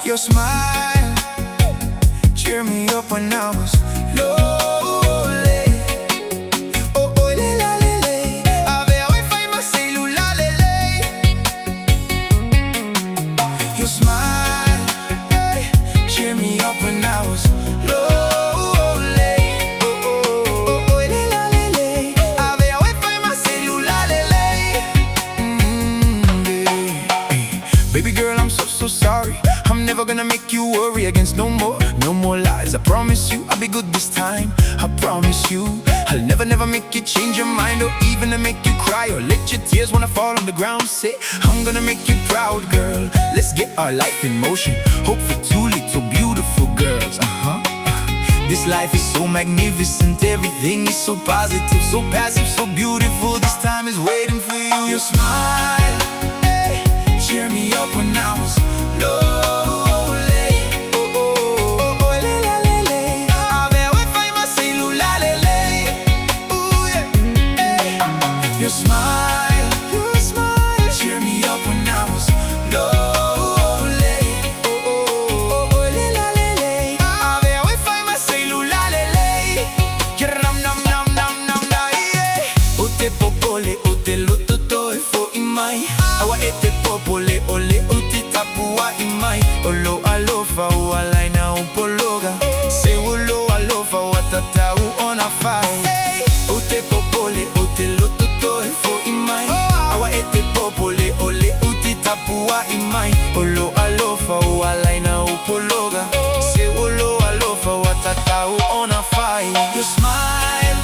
Your smile cheer me up when I was lonely. Oh, oh, le, la, le, le. Avec Wi-Fi, ma cellula, le, le. Your smile, hey, cheer me up when I was lonely. Oh, oh, oh, oh, le, la, le, le. Avec Wi-Fi, ma cellula, le, le. Baby girl, I'm so sorry. I'm never gonna make you worry against no more lies. I promise you I'll be good this time. I promise you I'll never make you change your mind, or even to make you cry, or let your tears wanna fall on the ground. Say, I'm gonna make you proud, girl. Let's get our life in motion. Hope for two little beautiful girls. This life is so magnificent. Everything is so positive, so passive, so beautiful. This time is waiting for you. Your smile, hey, cheer me up when I was low. Your smile, cheer me up when I was lonely. Oh, oh, oh, le, la, le, le. Avec Wi-Fi, ma cellula, le, le. Nam, nam, nam, nam, nam, na, yeah. O te popole, o te lototo, e fo imai. Awa e te popole, ole, o te tapua imai. Olo alofa, o alaina, o pologa. Se ulo alofa, o atata, o ona fai. O te popole, o te lototo, tapua imai. Olo alofa o alaina o pologa. Se olo alofa o atata o ona fai. Your smile,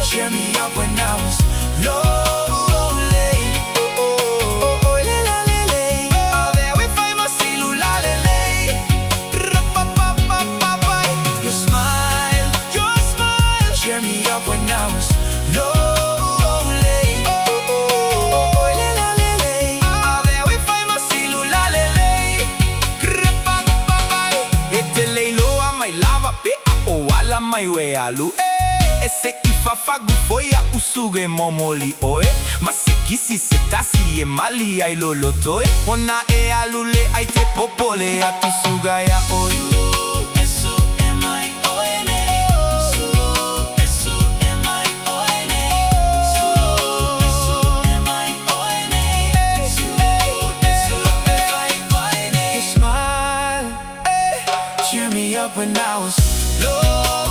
cheer me up when I was lonely. Oh, oh, oh, le, la, le, le. Avec Wi-Fi, ma cellula, le, le. Your smile, cheer me up when I was lonely. Mai we alu ese ifafagu foi a usuge momoli oe masekisi setasi e mali ai lolotoe ona e alule ai te popole a tusuga ya oi. Eso e mai oene, eso e mai oene, eso e mai oene, eso e mai oene. Your smile, cheer me up when I was low.